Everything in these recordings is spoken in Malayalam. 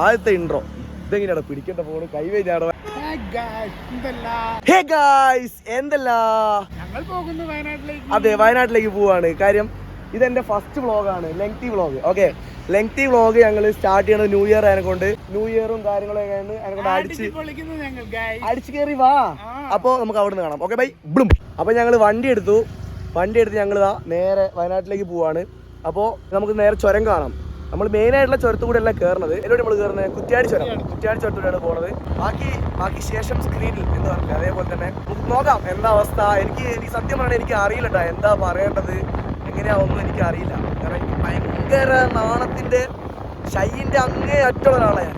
ആദ്യത്തെ ഇൻട്രോ ഇതെങ്ങനെയാണ് പിടിക്കേണ്ട ഫോണ് കൈവഴിഞ്ഞാടോ. അതെ, വയനാട്ടിലേക്ക് പോവാണ്. കാര്യം ഇതെന്റെ ഫസ്റ്റ് വ്ളോഗാണ്, lengthy vlog. Okay, lengthy vlog ഞങ്ങൾ സ്റ്റാർട്ട് ചെയ്യണത് ന്യൂ ഇയർ അതിനെക്കൊണ്ട്. ന്യൂ ഇയറും കാര്യങ്ങളൊക്കെ അതിനെക്കൊണ്ട് അടിച്ചു കയറി വാ. അപ്പോൾ നമുക്ക് അവിടെ നിന്ന് കാണാം. ഓക്കെ ബൈ ബ്ലും. അപ്പോൾ ഞങ്ങൾ വണ്ടി എടുത്ത് ഞങ്ങൾ നേരെ വയനാട്ടിലേക്ക് പോവാണ്. അപ്പോൾ നമുക്ക് നേരെ ചുരം കാണാം. നമ്മൾ മെയിനായിട്ടുള്ള ചുരത്തുകൂടെ അല്ല കയറുന്നത്. എന്നോട് നമ്മൾ കയറുന്നത് കുറ്റ്യാടി ചുരത്തൂടെയാണ് പോകുന്നത്. ബാക്കി ശേഷം സ്ക്രീനിൽ എന്ന് പറഞ്ഞില്ല. അതേപോലെ തന്നെ നോക്കാം എന്താ അവസ്ഥ. എനിക്ക് സത്യം പറഞ്ഞാൽ എനിക്ക് അറിയില്ല കേട്ടോ, എന്താ പറയേണ്ടത് എങ്ങനെയാവൊന്നും എനിക്ക് അറിയില്ല. കാരണം എനിക്ക് ഭയങ്കര നാണത്തിന്റെ ഷൈന്റെ അങ്ങേ അറ്റുള്ള ഒരാളെ ഞാൻ.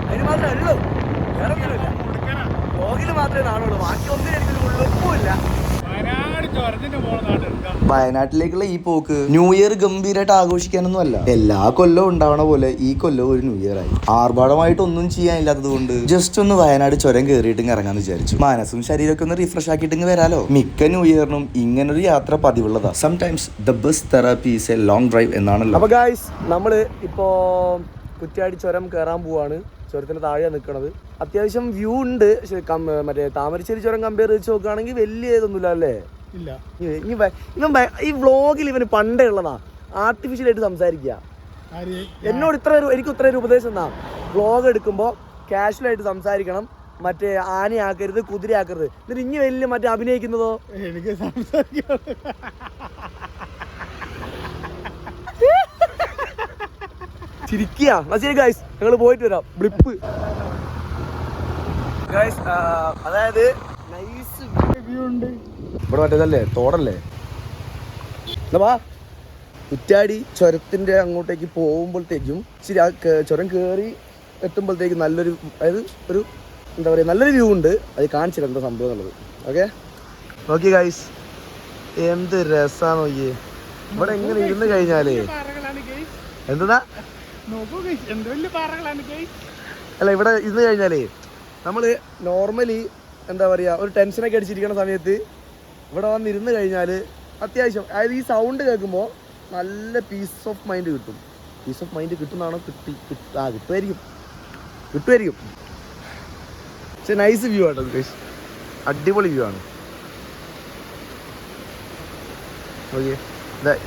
അതിന് മാത്രമേ ഉള്ളൂ, വേറെ ഒന്നുമില്ല. ലോകിൽ മാത്രമേ നാണുള്ളൂ, ബാക്കി ഒന്നും എനിക്കൊരു ഉള്ളൊപ്പമില്ല. വയനാട്ടിലേക്കുള്ള ഈ പോക്ക് ന്യൂ ഇയർ ഗംഭീരമായിട്ട് ആഘോഷിക്കാനൊന്നും അല്ല. എല്ലാ കൊല്ലവും ഉണ്ടാവണ പോലെ ഈ കൊല്ലവും ഒരു ന്യൂ ഇയർ ആയി. ആർഭാടമായിട്ടൊന്നും ചെയ്യാനില്ലാത്തത് കൊണ്ട് ജസ്റ്റ് ഒന്ന് വയനാട് ചുരം കയറിയിട്ട് ഇറങ്ങാന്ന് വിചാരിച്ചു. മനസ്സും ശരീരമൊക്കെ ഒന്ന് റിഫ്രഷ് ആക്കിയിട്ട് വരാലോ. മിക്ക ന്യൂ ഇയറിനും ഇങ്ങനൊരു യാത്ര പതിവുള്ളതാ. Sometimes the best therapy is a long drive എന്നാണല്ലോ. അപ്പൊ ഗായ്സ്, നമ്മള് ഇപ്പോ കുറ്റ്യാടി ചുരം കയറാൻ പോവാണ്. ചുരത്തിന് താഴെ നിൽക്കണത്. അത്യാവശ്യം വ്യൂ ഉണ്ട്. മറ്റേ താമരശ്ശേരി ചുരം കമ്പയർ വെച്ച് നോക്കുകയാണെങ്കിൽ വലിയ ഇതൊന്നുമില്ല അല്ലേ? ഈ വ്ളോഗിൽ ഇവന് പണ്ടേ ഉള്ളതാ ആർട്ടിഫിഷ്യലായിട്ട് സംസാരിക്കുക. എന്നോട് എനിക്ക് ഇത്ര ഒരു ഉപദേശം എന്നാ, വ്ളോഗ് എടുക്കുമ്പോൾ കാഷ്വലായിട്ട് സംസാരിക്കണം. മറ്റേ ആനയാക്കരുത്, കുതിരയാക്കരുത്. എന്നിട്ട് ഇനി വലിയ മറ്റേ അഭിനയിക്കുന്നതോ എനിക്ക് ചിരിക്കുക. ശരി ഗൈസ്, ഞങ്ങൾ പോയിട്ട് വരാം. ബ്ലിപ്പ് ഗൈസ്, അതായത് നൈസ് വ്യൂ ഉണ്ട് ഇവിടെ. മറ്റേതല്ലേ, തോടല്ലേ. എന്നാ കുറ്റ്യാടി ചുരത്തിന്റെ അങ്ങോട്ടേക്ക് പോകുമ്പോഴത്തേക്കും ശരി, ആ ചുരം കയറി എത്തുമ്പോഴത്തേക്കും നല്ലൊരു, അതായത് ഒരു എന്താ പറയുക, നല്ലൊരു വ്യൂ ഉണ്ട്. അത് കാണിച്ചില്ല എന്താ സംഭവം എന്നുള്ളത്. ഓക്കെ നോക്കി ഗൈസ്, എന്ത് രസാന്ന് നോക്കിയേ. ഇവിടെ എങ്ങനെ ഇരുന്ന് കഴിഞ്ഞാലേ എന്താ അല്ല, ഇവിടെ ഇരുന്ന് കഴിഞ്ഞാലേ നമ്മള് നോർമലി എന്താ പറയാ, ഒരു ടെൻഷനൊക്കെ അടിച്ചിരിക്കുന്ന സമയത്ത് ഇവിടെ വന്നിരുന്ന് കഴിഞ്ഞാൽ അത്യാവശ്യം, അതായത് ഈ സൗണ്ട് കേൾക്കുമ്പോൾ നല്ല പീസ് ഓഫ് മൈൻഡ് കിട്ടും. പീസ് ഓഫ് മൈൻഡ് കിട്ടുന്നതാണോ? കിട്ടുമായിരിക്കും. പക്ഷെ നൈസ് വ്യൂ ആട്ടോ ഗൈസ്, അടിപൊളി വ്യൂ ആണ്. ഓക്കെ,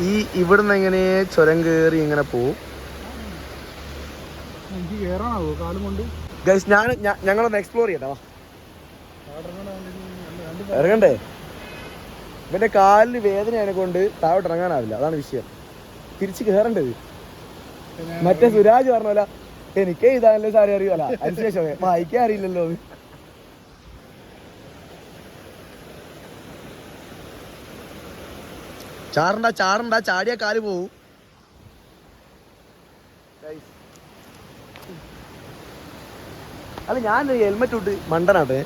ഈ ഇവിടുന്ന് എങ്ങനെ ചുരം കയറി ഇങ്ങനെ പോവും ഗൈസ്. ഞങ്ങളൊന്ന് എക്സ്പ്ലോർ ചെയ്യട്ടോ. ഇറങ്ങണ്ടേ? ഇവന്റെ കാലിന് വേദനയെ കൊണ്ട് താഴോട്ട് ഇറങ്ങാനാവില്ല, അതാണ് വിഷയം. തിരിച്ച് കയറേണ്ടത്. മറ്റേ സുരാജ് പറഞ്ഞ എനിക്ക് ഇതാണല്ലേ സാരി അറിയുമല്ല, അതിനുശേഷം വായിക്കാൻ അറിയില്ലല്ലോ. ചാടണ്ട, ചാടിയ കാല് പോവും. അല്ല, ഞാൻ ഹെൽമെറ്റ് ഇട്ട് മണ്ടനാട്ടെ.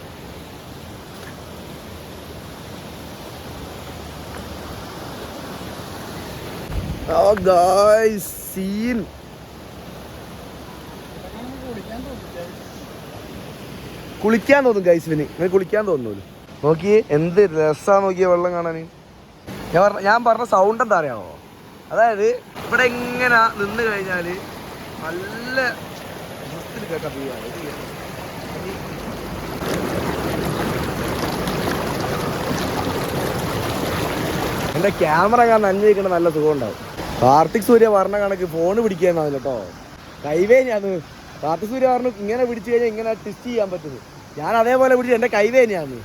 Oh guys, scene. കുളിക്കാൻ തോന്നും ഗൈസ്, ഇവന് കുളിക്കാൻ തോന്നുന്നു. നോക്കിയേ എന്ത് രസാ നോക്കിയ വെള്ളം കാണാൻ. ഞാൻ പറഞ്ഞ സൗണ്ട് എന്താ അറിയാമോ? അതായത് ഇവിടെ ഇങ്ങനെ നിന്ന് കഴിഞ്ഞാൽ നല്ല കേൾക്കാൻ പോവുകയാണ്. എൻ്റെ ക്യാമറ കാണാൻ നനഞ്ഞിരിക്കണ നല്ല സുഖം ഉണ്ടാവും. കാർത്തിക് സൂര്യ പറഞ്ഞ കണക്ക് ഫോണ് പിടിക്കാന്നാവില്ല കേട്ടോ, കൈവേ. ഞാൻ കാർത്തിക് സൂര്യ പറഞ്ഞു ഇങ്ങനെ പിടിച്ചു കഴിഞ്ഞാൽ ഇങ്ങനെ ട്വിസ്റ്റ് ചെയ്യാൻ പറ്റുന്നത്. ഞാൻ അതേപോലെ പിടിച്ച് എൻ്റെ കൈവേനെയാണ്.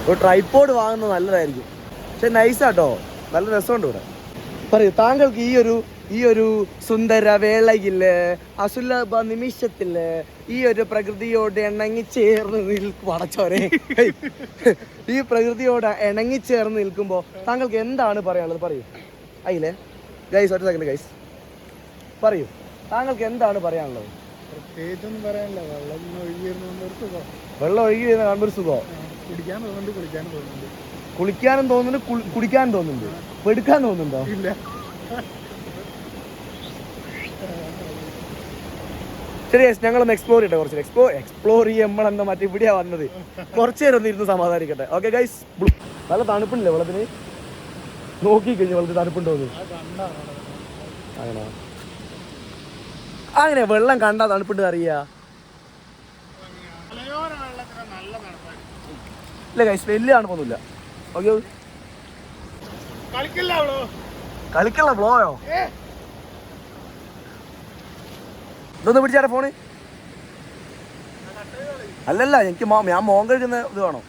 ഒരു ട്രൈപ്പോഡ് വാങ്ങുന്നത് നല്ലതായിരിക്കും. പക്ഷെ നൈസാട്ടോ, നല്ല രസമുണ്ട് ഇവിടെ. പറയൂ, താങ്കൾക്ക് ഈ ഒരു സുന്ദര വേളയില്, അസുലഭ നിമിഷത്തില്, ഈ ഒരു പ്രകൃതിയോട് ഇണങ്ങിച്ചേർന്ന് പടച്ചോരെ, ഈ പ്രകൃതിയോട് ഇണങ്ങിച്ചേർന്ന് നിൽക്കുമ്പോൾ താങ്കൾക്ക് എന്താണ് പറയാനുള്ളത്? പറയൂ. അയില്ലേ ഗൈസ്, ഒരു സെക്കൻഡ് ഗൈസ്, പറയൂ, താങ്കൾക്ക് എന്താണ് പറയാനുള്ളത്? പ്രത്യേകിച്ചൊന്നും പറയാനില്ല. വെള്ളം ഒഴുകി വരുന്ന കാണുമ്പോൾ ഒരു സുഖം. കുളിക്കാനും തോന്നുന്നുണ്ട്, കുടിക്കാനും തോന്നുന്നുണ്ട്, പെടുക്കാൻ തോന്നുന്നുണ്ടോ? ഇല്ല. ശരി, ഞങ്ങളൊന്ന് എക്സ്പ്ലോർ ചെയ്യട്ടെ. കുറച്ച് എക്സ്പ്ലോർ ചെയ്യുമ്പോഴെന്താ മറ്റേ ഇവിടെയാ വന്നത്. കുറച്ച് നേരം ഒന്ന് ഇരുന്ന് സമാധാനിക്കട്ടെ. ഓക്കെ ഗൈസ്, നല്ല തണുപ്പില്ലേ വെള്ളത്തിന്? നോക്കി കഴിഞ്ഞു വെള്ളത്തിൽ തണുപ്പുണ്ടോന്ന്. അങ്ങനെ അങ്ങനെ വെള്ളം കണ്ടാ തണുപ്പിട്ട് അറിയാ ഇല്ല ഗൈസ് വലിയ തണുപ്പൊന്നുമില്ല. ഓക്കെ കളിക്കല്ല ബ്ലോയോ ഇതൊന്ന് പിടിച്ചാട്ടെ ഫോണ്. അല്ലല്ല എനിക്ക് ഞാൻ മോൻ കഴിക്കുന്ന ഇത് വേണോ?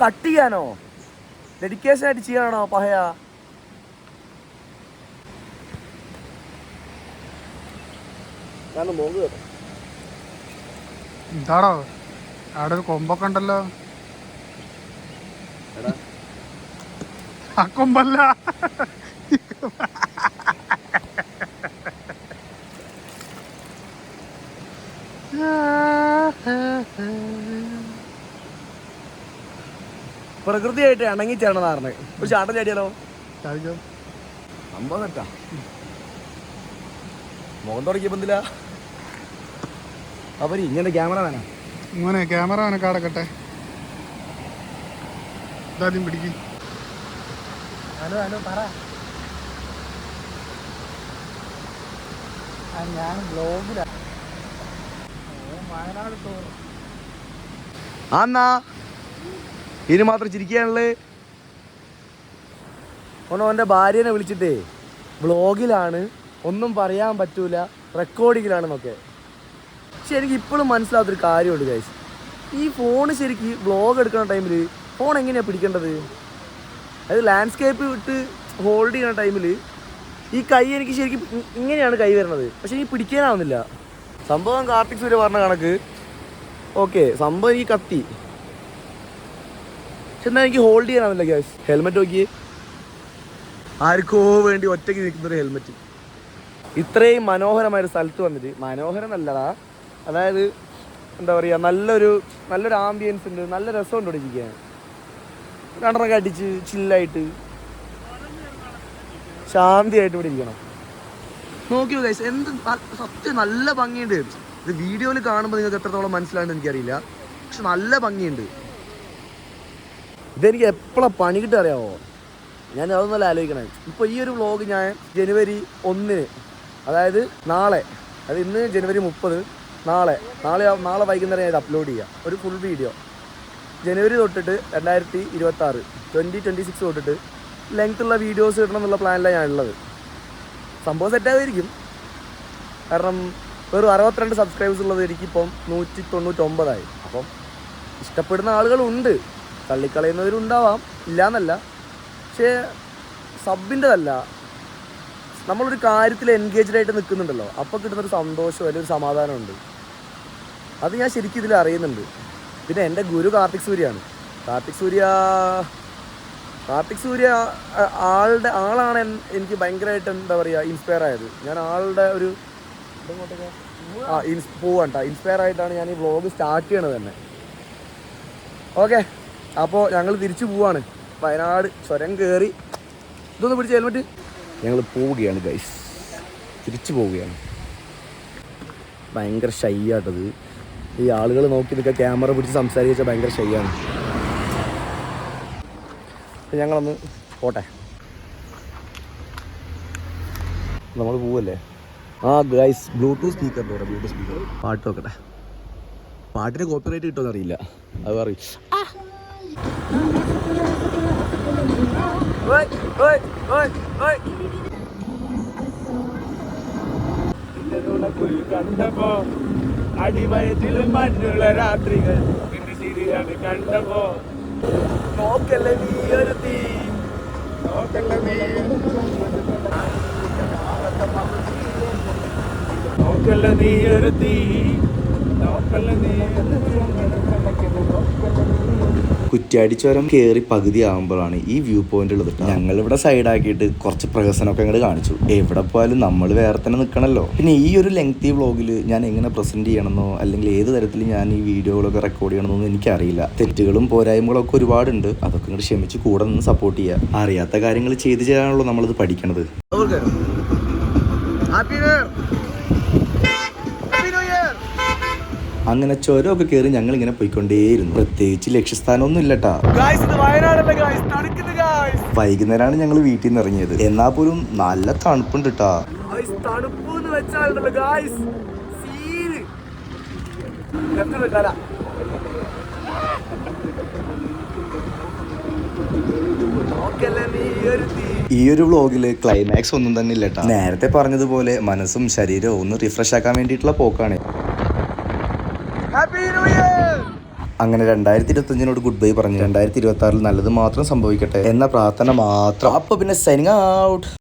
കട്ട് ചെയ്യാനോ? ഡെഡിക്കേഷൻ ആയിട്ട് ചെയ്യാനാണോ പഹയ? എന്താടോ അവിടെ ഒരു കൊമ്പൊക്കെ ഉണ്ടല്ലോ. ആ കൊമ്പല്ല, പ്രകൃതിയായിട്ട് ഇണങ്ങിച്ചാണ് നാറിന്. ഒരു ചാട്ടം ചാടിയാലോ? സംഭവം തെറ്റാ. മുഖം തുടങ്ങിയ ബന്ധില്ല. അവര് ഇങ്ങനെ ക്യാമറ വേണം. മോനെ ക്യാമറ അവനെ കാടക്കട്ടെ. ഇതാദ്യം പിടിക്കും. ഹലോ ഹലോ പറ. ഞാൻ ബ്ലോഗിലാണ്. വയനാട് ടൂർ. ആന്നാ ഇനി മാത്രം ചിരിക്കാനുള്ളത്. ഓൻ്റെ ഭാര്യനെ വിളിച്ചിട്ടേ വ്ളോഗിലാണ്, ഒന്നും പറയാൻ പറ്റൂല, റെക്കോർഡിങ്ങിലാണെന്നൊക്കെ. പക്ഷെ എനിക്ക് ഇപ്പോഴും മനസ്സിലാത്തൊരു കാര്യമുണ്ട് ഗൈസ്. ഈ ഫോണ് ശരിക്കും വ്ളോഗ് എടുക്കുന്ന ടൈമിൽ ഫോൺ എങ്ങനെയാണ് പിടിക്കേണ്ടത്? അത് ലാൻഡ്സ്കേപ്പ് വിട്ട് ഹോൾഡ് ചെയ്യുന്ന ടൈമിൽ ഈ കൈ എനിക്ക് ശരിക്കും ഇങ്ങനെയാണ് കൈ വരുന്നത്. പക്ഷെ എനിക്ക് പിടിക്കാനാവുന്നില്ല. സംഭവം കാർത്തിക് സൂര്യ പറഞ്ഞ കണക്ക് ഓക്കെ, സംഭവം എനിക്ക് കത്തി. പക്ഷെ എന്നാൽ എനിക്ക് ഹോൾഡ് ചെയ്യാനാവില്ല ഗൈസ്. ഹെൽമെറ്റ് നോക്കിയേ, ആർക്കോ വേണ്ടി ഒറ്റയ്ക്ക് നിൽക്കുന്നൊരു ഹെൽമെറ്റ്. ഇത്രയും മനോഹരമായൊരു സ്ഥലത്ത് വന്നിട്ട്, മനോഹരം നല്ലതാ, അതായത് എന്താ പറയുക, നല്ലൊരു ആംബിയൻസ് ഉണ്ട്, നല്ല രസമുണ്ട് ഇവിടെ ഇരിക്കാൻ. രണ്ടെണ്ണമൊക്കെ അടിച്ച് ചില്ലായിട്ട് ശാന്തിയായിട്ട് ഇവിടെ ഇരിക്കണം. നോക്കിയോ ഗൈസ്, എന്ത് സത്യം നല്ല ഭംഗിയുണ്ട്. ഇത് വീഡിയോയിൽ കാണുമ്പോൾ നിങ്ങൾക്ക് എത്രത്തോളം മനസ്സിലാണെന്ന് എനിക്കറിയില്ല, പക്ഷെ നല്ല ഭംഗിയുണ്ട്. ഇതെനിക്ക് എപ്പോഴാണ് പണി കിട്ടുക അറിയാമോ? ഞാൻ അതൊന്നല്ല ആലോചിക്കണേ. ഇപ്പോൾ ഈ ഒരു വ്ളോഗ് ഞാൻ ജനുവരി 1, അതായത് നാളെ, അത് ഇന്ന് ജനുവരി 30, നാളെ വൈകുന്നേരം ഞാൻ ഇത് അപ്ലോഡ് ചെയ്യാം. ഒരു ഫുൾ വീഡിയോ ജനുവരി തൊട്ടിട്ട് 2026 2026 തൊട്ടിട്ട് ലെങ്ത് ഉള്ള വീഡിയോസ് ഇടണം എന്നുള്ള പ്ലാനിലാണ് ഞാനുള്ളത്. സംഭവം സെറ്റായിരിക്കും. കാരണം വെറും 62 സബ്സ്ക്രൈബേഴ്സ് ഉള്ളത് എനിക്കിപ്പം 199 അപ്പം ഇഷ്ടപ്പെടുന്ന ആളുകളുണ്ട്, തള്ളിക്കളയുന്നവരുണ്ടാവാം, ഇല്ലയെന്നല്ല. പക്ഷേ സബിൻ്റെതല്ല, നമ്മളൊരു കാര്യത്തിൽ എൻഗേജ്ഡ് ആയിട്ട് നിൽക്കുന്നുണ്ടല്ലോ, അപ്പോൾ കിട്ടുന്നൊരു സന്തോഷം, വലിയൊരു സമാധാനമുണ്ട്. അത് ഞാൻ ശരിക്കും ഇതിൽ അറിയുന്നുണ്ട്. പിന്നെ എൻ്റെ ഗുരു കാർത്തിക് സൂര്യയാണ്. കാർത്തിക് സൂര്യ ആളാണ് എനിക്ക് ഭയങ്കരമായിട്ട് എന്താ പറയുക ഇൻസ്പയർ ആയത്. ഞാൻ ആളുടെ ഒരു ഇൻസ്പയർ ആയിട്ടാണ് ഞാൻ ഈ വ്ളോഗ് സ്റ്റാർട്ട് ചെയ്യണത് തന്നെ. ഓക്കെ, അപ്പോൾ ഞങ്ങൾ തിരിച്ചു പോവാണ്. വയനാട് ചുരം കയറി ഇതൊന്ന് പിടിച്ച് ഹെൽമെറ്റ്. ഞങ്ങൾ പോവുകയാണ് ഗൈസ്, തിരിച്ചു പോവുകയാണ്. ഭയങ്കര ഷൈ ആട്ടത്. ഈ ആളുകൾ നോക്കി നിൽക്കുക, ക്യാമറ പിടിച്ച് സംസാരിച്ചാൽ ഭയങ്കര ഷൈ ആണ്. ഞങ്ങളൊന്ന് പോട്ടെ, നമ്മൾ പോവല്ലേ. ആ ഗൈസ്, ബ്ലൂടൂത്ത് സ്പീക്കർ പാട്ട് നോക്കട്ടെ. പാട്ടിന് കോപ്പിറൈറ്റ് കിട്ടുമെന്ന് അറിയില്ല, അത് പറയും. കണ്ടപ്പോ അടിവയറ്റിലും മഞ്ഞുള്ള രാത്രികൾ കണ്ടപ്പോ നോക്കല്ലേ നീ ഒരു തീ, നോക്കല്ലേ നീ ഒരു തീ, നോക്കല്ലേ നീ. കുറ്റ്യാടി ചുരം കയറി പകുതി ആകുമ്പോഴാണ് ഈ വ്യൂ പോയിന്റ് ഉള്ളത്. ഞങ്ങളിവിടെ സൈഡാക്കിയിട്ട് കുറച്ച് പ്രഹസനമൊക്കെ അങ്ങോട്ട് കാണിച്ചു. എവിടെ പോയാലും നമ്മൾ വേറെ തന്നെ നിൽക്കണമല്ലോ. പിന്നെ ഈ ഒരു ലെങ്തി വ്ളോഗിൽ ഞാൻ എങ്ങനെ പ്രസന്റ് ചെയ്യണമെന്നോ അല്ലെങ്കിൽ ഏത് തരത്തിൽ ഞാൻ ഈ വീഡിയോകളൊക്കെ റെക്കോർഡ് ചെയ്യണമെന്നൊന്നും എനിക്കറിയില്ല. തെറ്റുകളും പോരായ്മകളൊക്കെ ഒരുപാടുണ്ട്. അതൊക്കെ ഇങ്ങോട്ട് ക്ഷമിച്ച് കൂടെ നിന്ന് സപ്പോർട്ട് ചെയ്യുക. അറിയാത്ത കാര്യങ്ങൾ ചെയ്തു ചെയ്യാനാണല്ലോ നമ്മളിത് പഠിക്കണത്. അങ്ങനെ ചുരമൊക്കെ കയറി ഞങ്ങൾ ഇങ്ങനെ പോയിക്കൊണ്ടേയിരുന്നു. പ്രത്യേകിച്ച് ലക്ഷ്യസ്ഥാനമൊന്നും ഇല്ലട്ടാ. വൈകുന്നേരമാണ് ഞങ്ങൾ വീട്ടിൽ നിന്ന് ഇറങ്ങിയത്. എന്നാൽ പോലും നല്ല തണുപ്പുണ്ട് ട്ടാ. തണുപ്പ് പൊളിച്ചാലുണ്ടല്ലോ ഗായ്സ്, സീന്. ലെഫ്റ്റ് എടുക്കാല. ഈ ഒരു വ്ളോഗില് ക്ലൈമാക്സ് ഒന്നും തന്നെ ഇല്ല കേട്ടോ. നേരത്തെ പറഞ്ഞതുപോലെ മനസ്സും ശരീരവും ഒന്ന് റിഫ്രഷ് ആക്കാൻ വേണ്ടിയിട്ടുള്ള പോക്കാണ്. Happy new year. അങ്ങനെ 2025 ഗുഡ് ബൈ പറഞ്ഞു 2026 നല്ലത് മാത്രം സംഭവിക്കട്ടെ എന്ന പ്രാർത്ഥന മാത്രം. അപ്പൊ പിന്നെ സൈനിങ് ഔട്ട്.